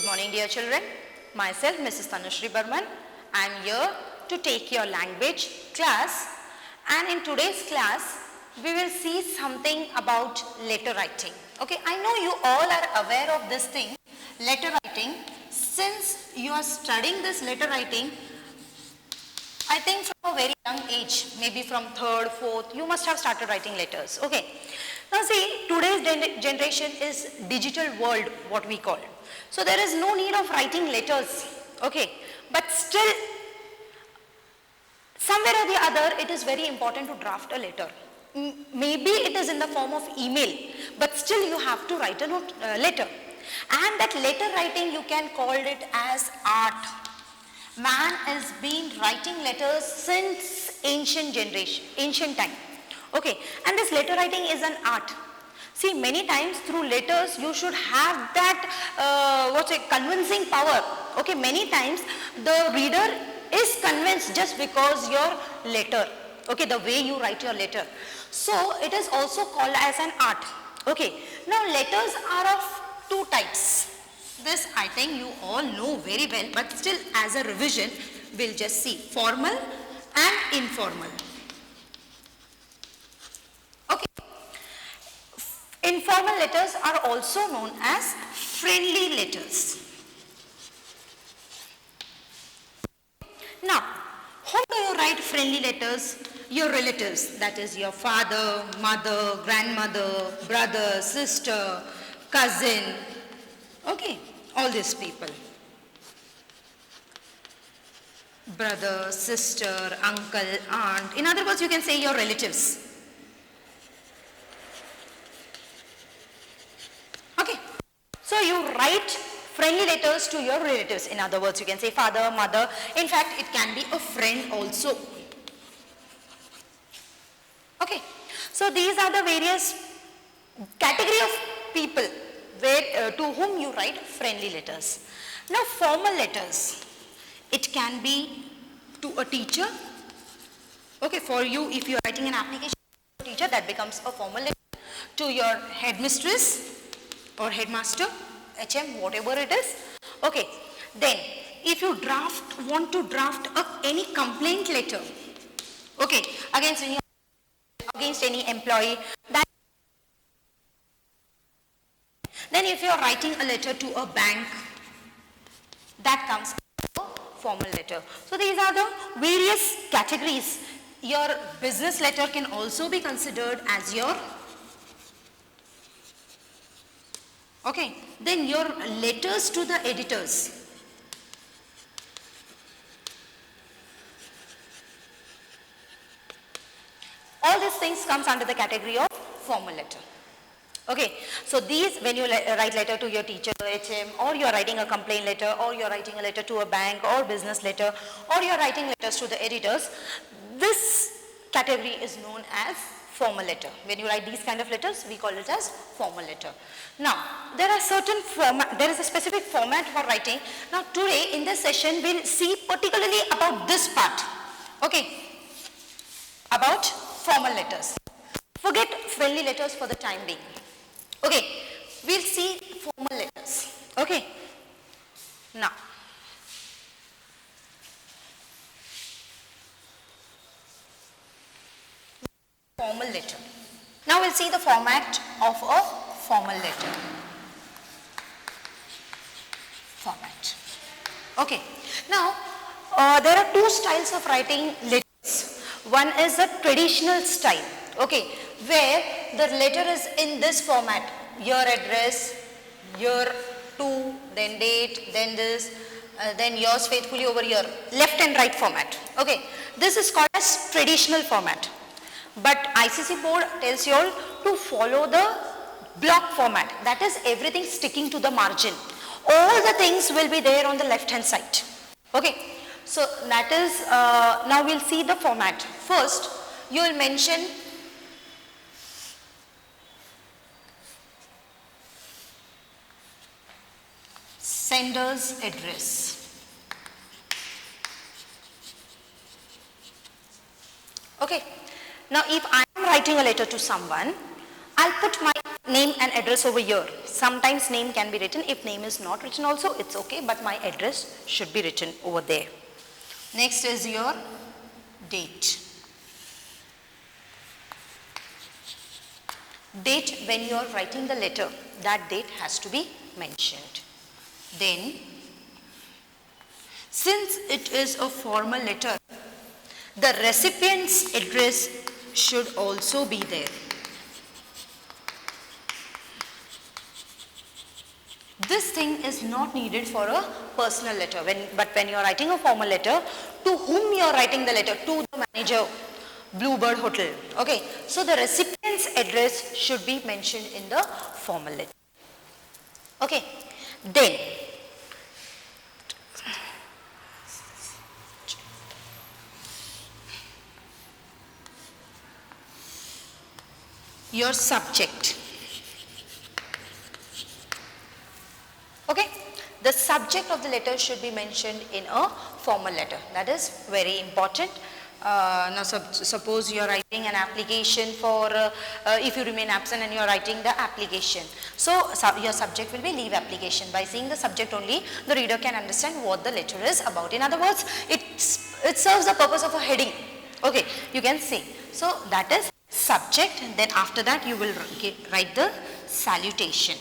Good morning, dear children. Myself, Mrs. Tanushree Burman. I am here to take your language class, and in today's class, we will see something about letter writing. Okay, I know you all are aware of this thing, letter writing. Since you are studying this letter writing, I think from a very young age, maybe from 3rd, 4th, you must have started writing letters. Okay. Now see, today's generation is digital world, what we call. So there is no need of writing letters. Okay. But still, somewhere or the other, it is very important to draft a letter. Maybe it is in the form of email, but still you have to write a letter. And that letter writing, you can call it as art. Man has been writing letters since ancient time. Okay, and this letter writing is an art. See, many times through letters you should have that convincing power. Okay, many times the reader is convinced just because your letter, okay, the way you write your letter. So it is also called as an art. Okay, now letters are of two types. This I think you all know very well, but still as a revision, we'll just see formal and informal. Okay. Informal letters are also known as friendly letters. Now, whom do you write friendly letters? Your relatives, that is your father, mother, grandmother, brother, sister, cousin. Okay, all these people. Brother, sister, uncle, aunt. In other words, you can say your relatives. Okay, so you write friendly letters to your relatives. In other words, you can say father, mother. In fact, it can be a friend also. Okay, so these are the various category of people to whom you write friendly letters. Now, formal letters, it can be to a teacher. Okay, for you, if you are writing an application to a teacher, that becomes a formal letter. To your headmistress or headmaster, HM, whatever it is. Okay, then if you want to draft any complaint letter, okay, against any employee, then if you are writing a letter to a bank, that comes a formal letter. So these are the various categories. Your business letter can also be considered as your, okay, then your letters to the editors. All these things comes under the category of formal letter. Okay, so these, when you write letter to your teacher, HM, or you are writing a complaint letter, or you are writing a letter to a bank or business letter, or you are writing letters to the editors, this category is known as formal letter. When you write these kind of letters, we call it as formal letter. Now, there is a specific format for writing. Now, today in this session, we'll see particularly about this part. Okay, about formal letters. Forget friendly letters for the time being. Okay, we'll see formal letters. Okay, now, formal letter. Now we'll see the format of a formal letter. Format. Okay, now there are two styles of writing letters. One is a traditional style. Okay, where the letter is in this format, your address, your to, then date, then this, then yours faithfully over here, left and right format. Okay, this is called as traditional format. But ICC board tells you all to follow the block format. That is everything sticking to the margin. All the things will be there on the left hand side. Okay, so that is, now we'll see the format. First, you will mention sender's address. Okay, now if I am writing a letter to someone, I'll put my name and address over here. Sometimes name can be written. If name is not written also, it's okay, but my address should be written over there. Next is your date. Date, when you are writing the letter, that date has to be mentioned. Then, since it is a formal letter, the recipient's address should also be there. This thing is not needed for a personal letter, but when you are writing a formal letter, to whom you are writing the letter? To the manager, Bluebird Hotel. Okay, so the recipient's address should be mentioned in the formal letter. Okay, then your subject. Okay, the subject of the letter should be mentioned in a formal letter. That is very important. Now suppose you are writing an application for, if you remain absent and you are writing the application. So your subject will be leave application. By seeing the subject only, the reader can understand what the letter is about. In other words, it serves the purpose of a heading. Okay, you can see. So that is subject. Then after that you will write the salutation.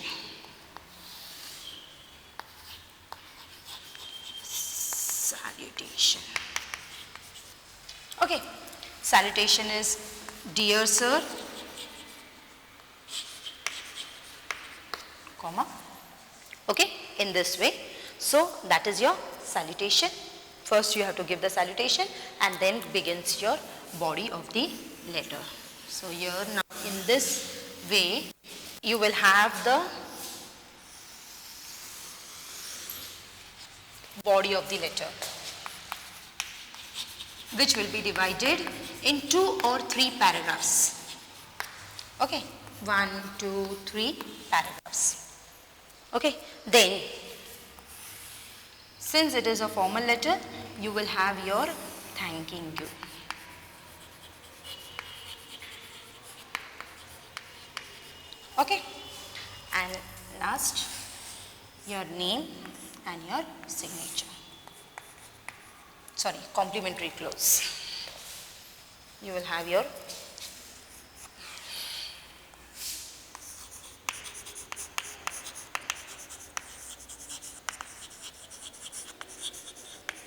Salutation. Okay, salutation is dear sir, comma, okay, in this way. So that is your salutation. First you have to give the salutation and then begins your body of the letter. So here now in this way you will have the body of the letter, which will be divided in 2 or 3 paragraphs. Okay, 1, 2, 3 paragraphs. Okay, then since it is a formal letter, you will have your thanking you. Okay, and last your name and your signature. Sorry, complimentary close. You will have your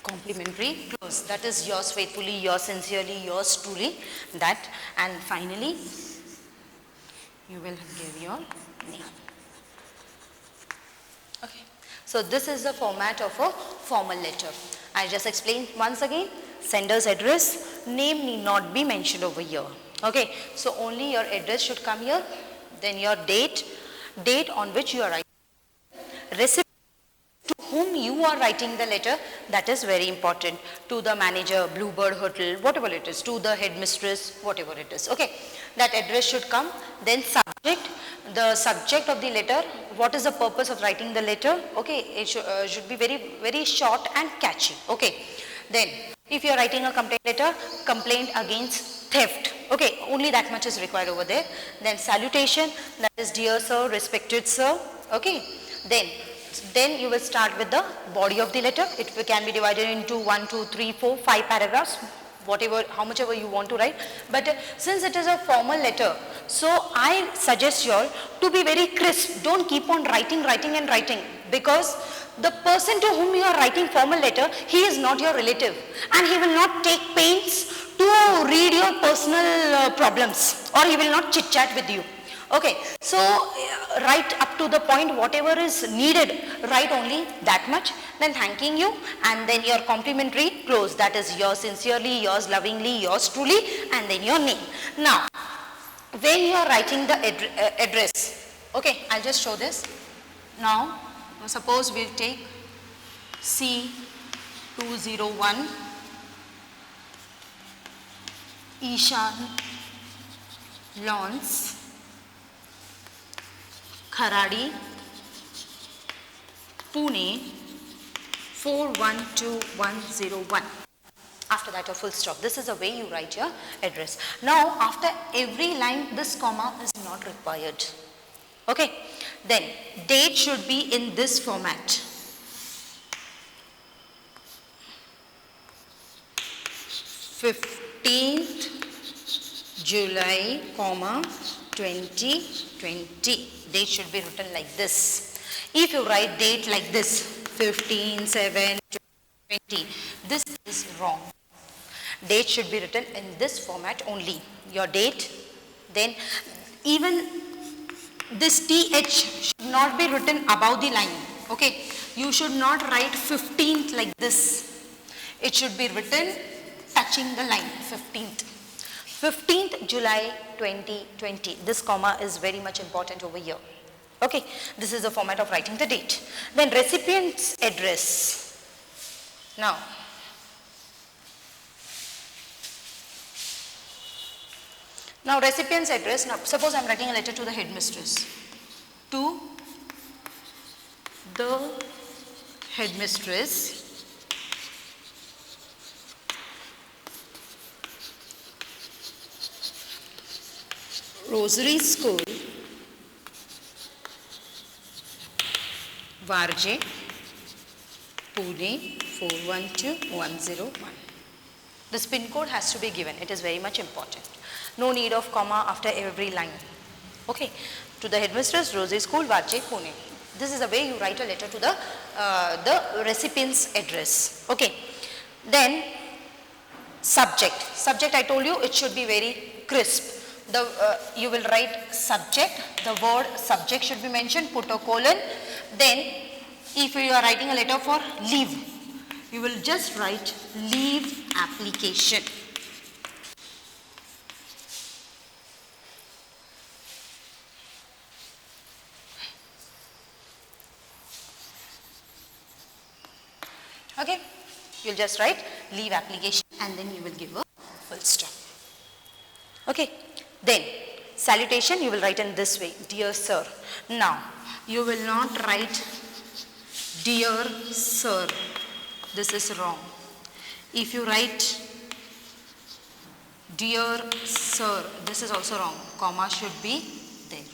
complimentary close. That is yours faithfully, yours sincerely, yours truly. That, and finally you will give your name. Okay. So this is the format of a formal letter. I just explained once again, sender's address, name need not be mentioned over here. Okay, so only your address should come here, then your date on which you are writing, recipient to whom you are writing the letter, that is very important, to the manager, Bluebird Hotel, whatever it is, to the headmistress, whatever it is. Okay, that address should come, then subject, the subject of the letter, what is the purpose of writing the letter? Okay, it should be very, very short and catchy. Okay, then if you are writing a complaint letter, complaint against theft. Okay, only that much is required over there. Then salutation, that is dear sir, respected sir. Okay, then you will start with the body of the letter. It can be divided into 1, 2, 3, 4, 5 paragraphs. Whatever, how much ever you want to write. But since it is a formal letter, so I suggest you all to be very crisp. Don't keep on writing, because the person to whom you are writing formal letter, he is not your relative and he will not take pains to read your personal problems, or he will not chit chat with you. Okay, so write up to the point, whatever is needed, write only that much, then thanking you, and then your complimentary close, that is yours sincerely, yours lovingly, yours truly, and then your name. Now, when you are writing the address, okay, I'll just show this. Now, suppose we'll take C201 Ishan Lawns, Kharadi, Pune 412101. After that a full stop. This is the way you write your address. Now after every line this comma is not required. Okay, then date should be in this format. 15th July, 2020. Date should be written like this. If you write date like this, 15/7/2020, this is wrong. Date should be written in this format only. Your date, then even this TH should not be written above the line. Okay, you should not write 15th like this. It should be written touching the line, 15th. 15th July 2020. This comma is very much important over here. Okay, this is the format of writing the date. Then recipient's address. Now recipient's address, now suppose I am writing a letter to the headmistress. To the headmistress, Rosary School, Varje, Pune 412101. This pin code has to be given. It is very much important. No need of comma after every line. Okay. To the headmistress, Rosary School, Varje, Pune. This is the way you write a letter to the recipient's address. Okay. Then subject. Subject, I told you, it should be very crisp. You will write subject. The word subject should be mentioned. Put a colon. Then, if you are writing a letter for leave, you will just write leave application. Okay, you will just write leave application and then you will give a full stop. Okay, then salutation you will write in this way, dear sir. Now, you will not write dear sir. This is wrong. If you write dear sir, this is also wrong. Comma should be there.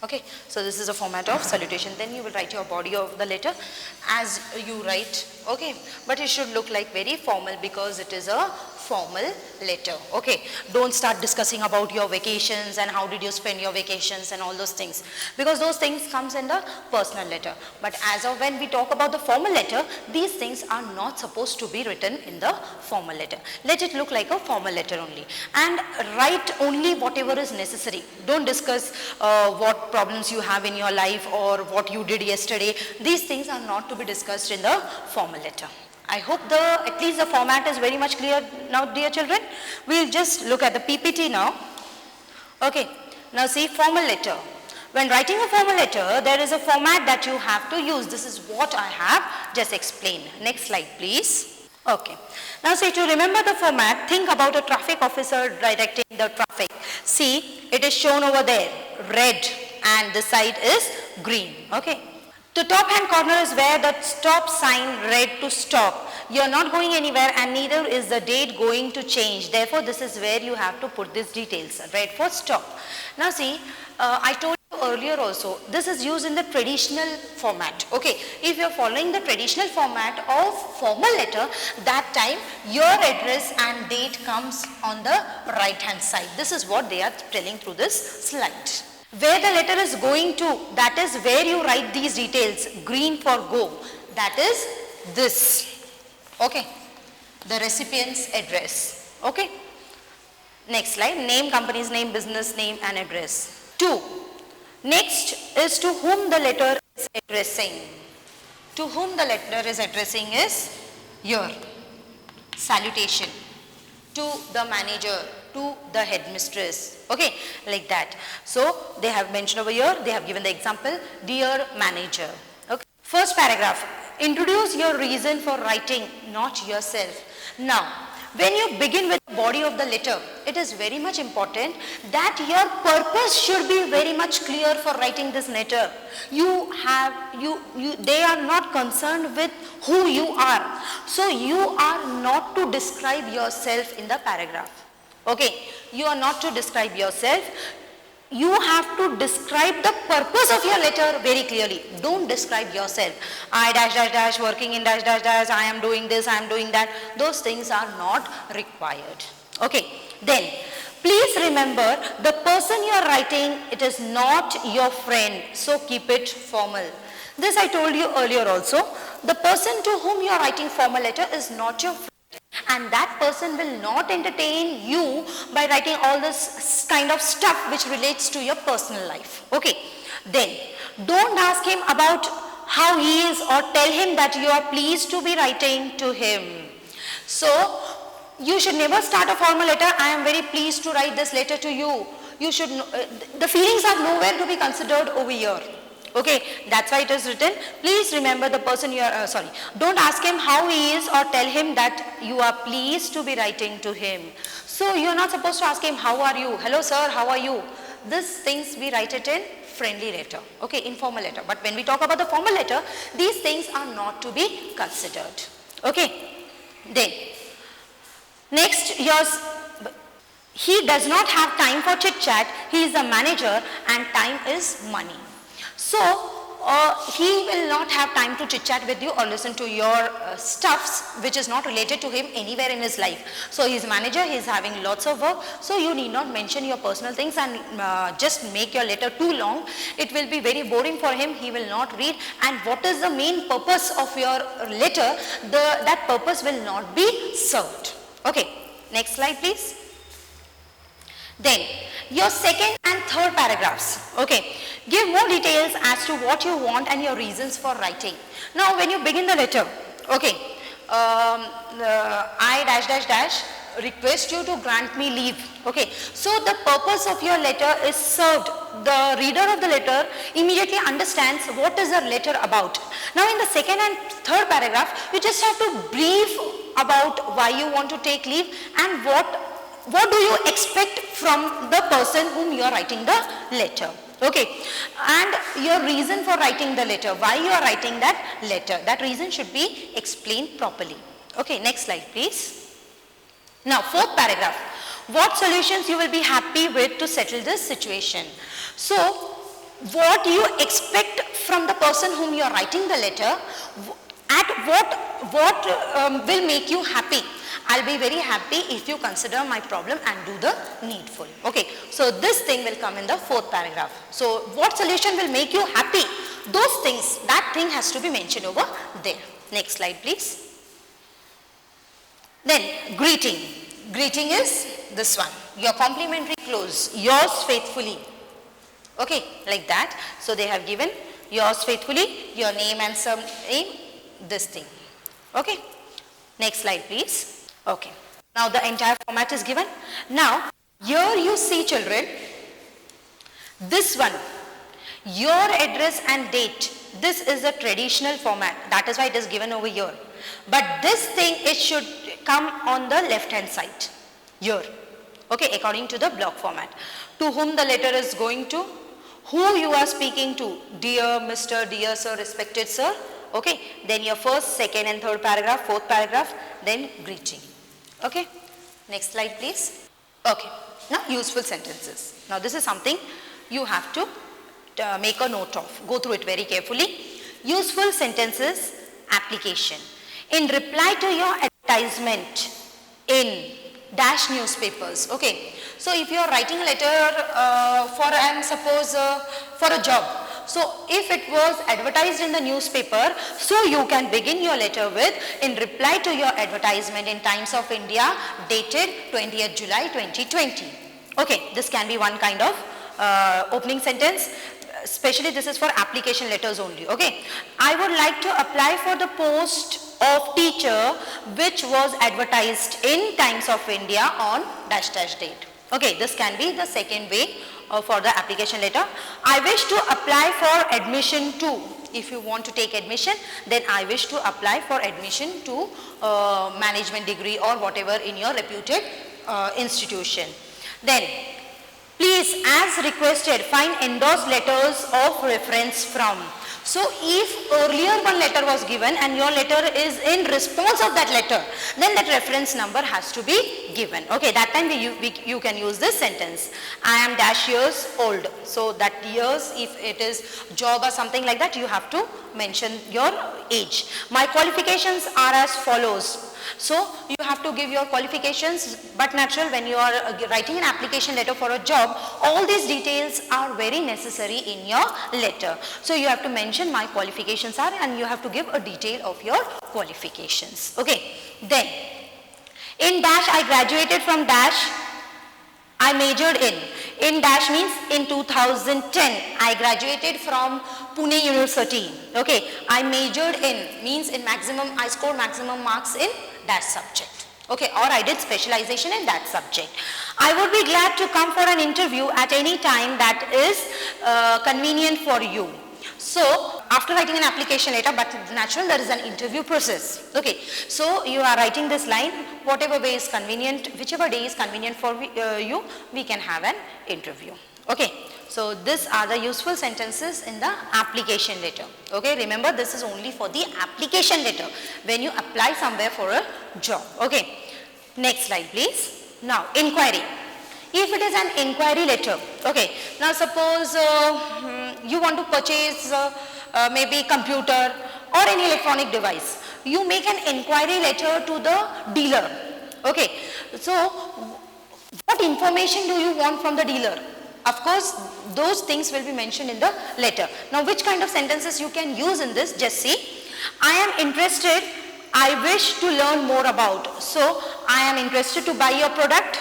Okay, so this is a format of salutation. Then you will write your body of the letter as you write. Okay, but it should look like very formal because it is a formal letter. Okay, don't start discussing about your vacations and how did you spend your vacations and all those things, because those things comes in the personal letter. But as of when we talk about the formal letter, these things are not supposed to be written in the formal letter. Let it look like a formal letter only, and write only whatever is necessary. Don't discuss what problems you have in your life or what you did yesterday. These things are not to be discussed in the formal letter. I hope at least the format is very much clear now, dear children. We'll just look at the PPT now. Okay, now see formal letter. When writing a formal letter, there is a format that you have to use. This is what I have just explained. Next slide, please. Okay, now see, to remember the format, think about a traffic officer directing the traffic. See, it is shown over there, red, and this side is green. Okay. The top hand corner is where the stop sign read to stop. You are not going anywhere and neither is the date going to change. Therefore, this is where you have to put these details. Read for stop. Now see, I told you earlier also, this is used in the traditional format. Okay, if you are following the traditional format of formal letter, that time your address and date comes on the right hand side. This is what they are telling through this slide. Where the letter is going to, that is where you write these details. Green for go, that is this. Okay, the recipient's address. Okay, next slide, name, company's name, business name and address. 2. Next is to whom the letter is addressing. To whom the letter is addressing is your salutation. To the manager, to the headmistress. Okay, like that. So they have mentioned over here, they have given the example, dear manager. Okay. First paragraph, introduce your reason for writing, not yourself. Now, when you begin with the body of the letter, it is very much important that your purpose should be very much clear for writing this letter. They are not concerned with who you are. So you are not to describe yourself in the paragraph. Okay, you are not to describe yourself. you have to describe the purpose of your letter very clearly. Don't describe yourself. I dash dash dash working in dash dash dash, I am doing this, I am doing that. Those things are not required. Okay. Then please remember, the person you are writing, it is not your friend. So keep it formal. This I told you earlier also. The person to whom you are writing formal letter is not your friend. And that person will not entertain you by writing all this kind of stuff which relates to your personal life. Okay. Then don't ask him about how he is, or tell him that you are pleased to be writing to him. So you should never start a formal letter. I am very pleased to write this letter to you. You should the feelings are nowhere to be considered over here. Okay, that's why it is written. Please remember the person you are, don't ask him how he is, or tell him that you are pleased to be writing to him. So you are not supposed to ask him, how are you? Hello sir, how are you? These things we write it in friendly letter, okay, informal letter. But when we talk about the formal letter, these things are not to be considered. Okay, then next, he does not have time for chit chat. He is a manager and time is money. So he will not have time to chit chat with you or listen to your stuffs which is not related to him anywhere in his life. So he is manager, he is having lots of work. So you need not mention your personal things and just make your letter too long. It will be very boring for him. He will not read. And what is the main purpose of your letter? That purpose will not be served. Okay, next slide please. Then your second and third paragraphs, okay, give more details as to what you want and your reasons for writing. Now when you begin the letter, okay, I dash dash dash request you to grant me leave. Okay, so the purpose of your letter is served. The reader of the letter immediately understands what is the letter about. Now in the second and third paragraph, you just have to brief about why you want to take leave and what do you expect from the person whom you are writing the letter. Okay, and your reason for writing the letter, why you are writing that letter, that reason should be explained properly. Okay, next slide please. Now fourth paragraph, what solutions you will be happy with to settle this situation. So what you expect from the person whom you are writing the letter, at what will make you happy. I'll be very happy if you consider my problem and do the needful. Okay, so this thing will come in the fourth paragraph. So what solution will make you happy? Those things, that thing has to be mentioned over there. Next slide please. Then greeting. Greeting is this one, your complimentary close, yours faithfully. Okay, like that. So they have given yours faithfully, your name and surname, this thing. Okay, next slide please. Okay, now the entire format is given. Now here you see children, this one, your address and date, this is a traditional format, that is why it is given over here. But this thing, it should come on the left hand side here, okay, according to the block format. To whom the letter is going to, who you are speaking to, dear Mr., dear sir, respected sir. Okay, then your first, second and third paragraph, fourth paragraph, then greeting. Okay, next slide please. Okay, now useful sentences. Now this is something you have to make a note of. Go through it very carefully. Useful sentences application. In reply to your advertisement in dash newspapers. Okay, so if you are writing a letter for a job. So if it was advertised in the newspaper, so you can begin your letter with, in reply to your advertisement in Times of India dated 20th July 2020. Okay, this can be one kind of opening sentence. Especially this is for application letters only. Okay, I would like to apply for the post of teacher which was advertised in Times of India on dash dash date. Okay, this can be the second way for the application letter. I wish to apply for admission to, if you want to take admission, then I wish to apply for admission to management degree or whatever in your reputed institution. Then please, as requested, find endorsed letters of reference from. So if earlier one letter was given and your letter is in response of that letter, then that reference number has to be given. Okay, that time you can use this sentence. I am dash years old. So that years, if it is job or something like that, you have to mention your age. My qualifications are as follows. So you have to give your qualifications, but natural when you are writing an application letter for a job, all these details are very necessary in your letter. So you have to mention my qualifications are, and you have to give a detail of your qualifications. Okay, then in dash I graduated from dash, I majored in. In dash means in 2010 I graduated from Pune University. Okay, I majored in means in maximum, I scored maximum marks in that subject. Okay, or I did specialization in that subject. I would be glad to come for an interview at any time that is convenient for you. So after writing an application letter, but natural there is an interview process. Okay, so you are writing this line, whatever way is convenient, whichever day is convenient for you, we can have an interview. Okay, so these are the useful sentences in the application letter. Okay, remember this is only for the application letter when you apply somewhere for a job. Okay, next slide please. Now inquiry. If it is an inquiry letter, okay, now suppose you want to purchase maybe computer or any electronic device, you make an inquiry letter to the dealer. Okay, so what information do you want from the dealer? Of course, those things will be mentioned in the letter. Now, which kind of sentences you can use in this? Just see. I am interested, I wish to learn more about. So, I am interested to buy your product.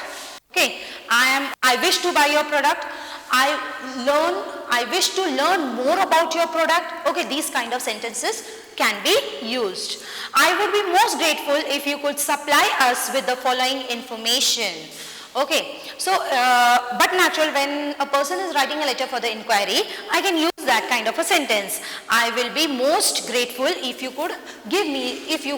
Okay, I wish to buy your product. I wish to learn more about your product. Okay, these kind of sentences can be used. I would be most grateful if you could supply us with the following information. Okay, so but natural when a person is writing a letter for the inquiry, I can use that kind of a sentence. I will be most grateful if you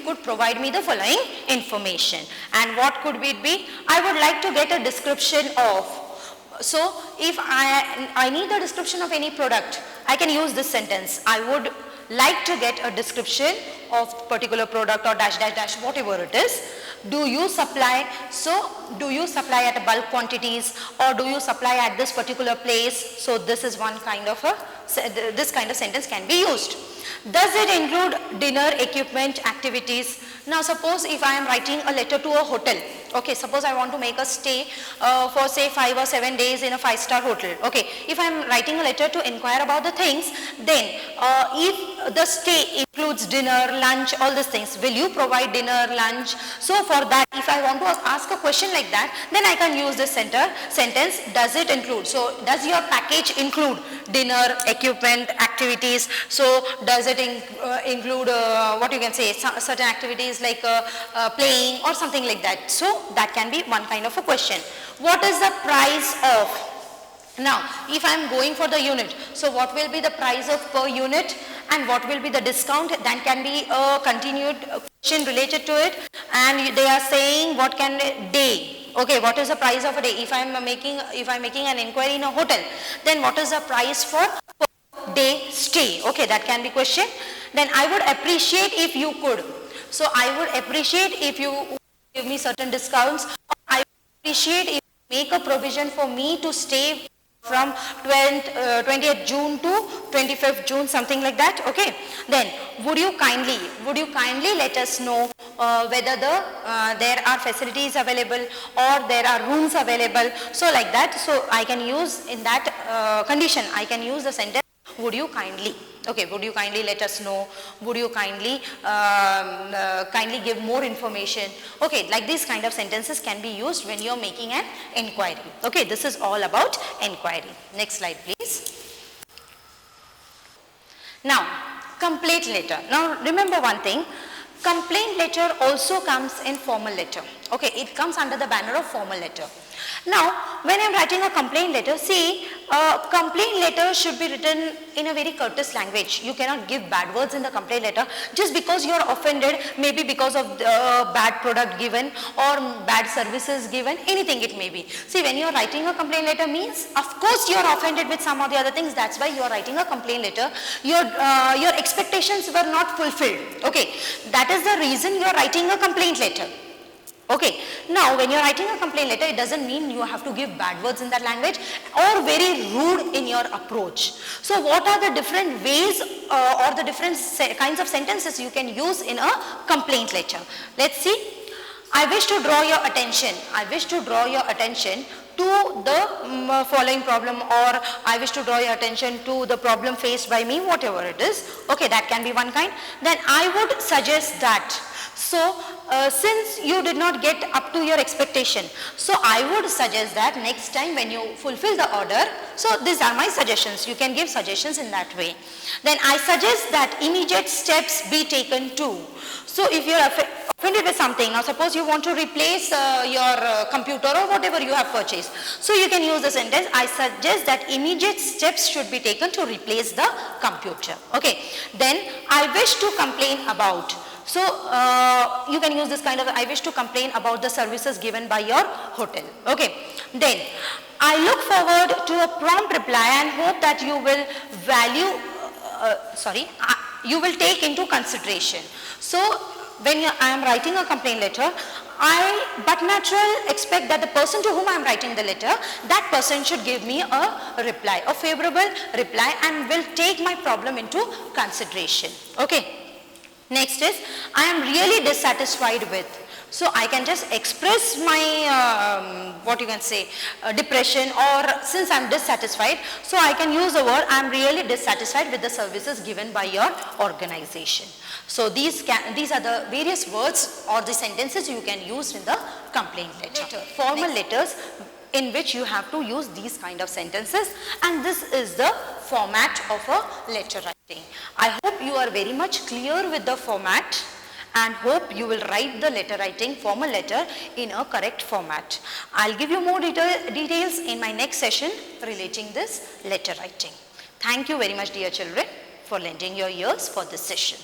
could provide me the following information. And what could it be? I would like to get a description of. So if I need a description of any product, I can use this sentence. I would like to get a description of particular product or dash dash dash whatever it is. Do you supply? So do you supply at bulk quantities or do you supply at this particular place? So this is one kind of this kind of sentence can be used. Does it include dinner, equipment, activities? Now suppose if I am writing a letter to a hotel, okay, suppose I want to make a stay for say 5 or 7 days in a 5-star hotel, okay, if I am writing a letter to inquire about the things, then if the stay includes dinner, lunch, all these things, will you provide dinner, lunch? So for that, if I want to ask a question like that, then I can use this sentence, does it include? So does your package include dinner, equipment, activities? So does it include what you can say, certain activities like playing or something like that? So that can be one kind of a question. What is the price of? Now, if I am going for the unit, so what will be the price of per unit and what will be the discount? That can be a continued question related to it, and they are saying what can day. Okay, what is the price of a day? If I am making an inquiry in a hotel, then what is the price for per day stay? Okay, that can be question. Then I would appreciate if you could. So I would appreciate if you give me certain discounts. I would appreciate if you make a provision for me to stay from 20th June to 25th June, something like that. Okay, then would you kindly let us know whether there are facilities available or there are rooms available, so like that. So I can use in that condition, I can use the sentence, would you kindly. Okay, would you kindly let us know? Would you kindly give more information? Okay, like these kind of sentences can be used when you are making an inquiry. Okay, this is all about inquiry. Next slide, please. Now, complaint letter. Now, remember one thing. Complaint letter also comes in formal letter. Okay, it comes under the banner of formal letter. Now, when I am writing a complaint letter, see, a complaint letter should be written in a very courteous language. You cannot give bad words in the complaint letter just because you are offended, maybe because of the bad product given or bad services given, anything it may be. See, when you are writing a complaint letter means, of course you are offended with some of the other things, that's why you are writing a complaint letter. Your expectations were not fulfilled. Okay, that is the reason you are writing a complaint letter. Okay, now when you are writing a complaint letter, it doesn't mean you have to give bad words in that language or very rude in your approach. So what are the different ways or the different kinds of sentences you can use in a complaint letter? Let's see. I wish to draw your attention. I wish to draw your attention to the following problem, or I wish to draw your attention to the problem faced by me, whatever it is. Okay, that can be one kind. Then I would suggest that. So, since you did not get up to your expectation, so I would suggest that next time when you fulfill the order, so these are my suggestions, you can give suggestions in that way. Then I suggest that immediate steps be taken too. So if you are offended with something, now suppose you want to replace your computer or whatever you have purchased, so you can use the sentence, I suggest that immediate steps should be taken to replace the computer. Okay, then I wish to complain about. So, you can use this kind of, I wish to complain about the services given by your hotel. Okay. Then, I look forward to a prompt reply and hope that you will value, you will take into consideration. So, when I am writing a complaint letter, but natural expect that the person to whom I am writing the letter, that person should give me a reply, a favorable reply, and will take my problem into consideration. Okay. Next is, I am really dissatisfied with. So I can just express my, depression, or since I am dissatisfied, so I can use the word, I am really dissatisfied with the services given by your organization. So these are the various words or the sentences you can use in the complaint letter. Formal letters in which you have to use these kind of sentences, and this is the format of a letter writing. I hope you are very much clear with the format and hope you will write the letter writing, formal letter, in a correct format. I'll give you more details in my next session relating this letter writing. Thank you very much, dear children, for lending your ears for this session.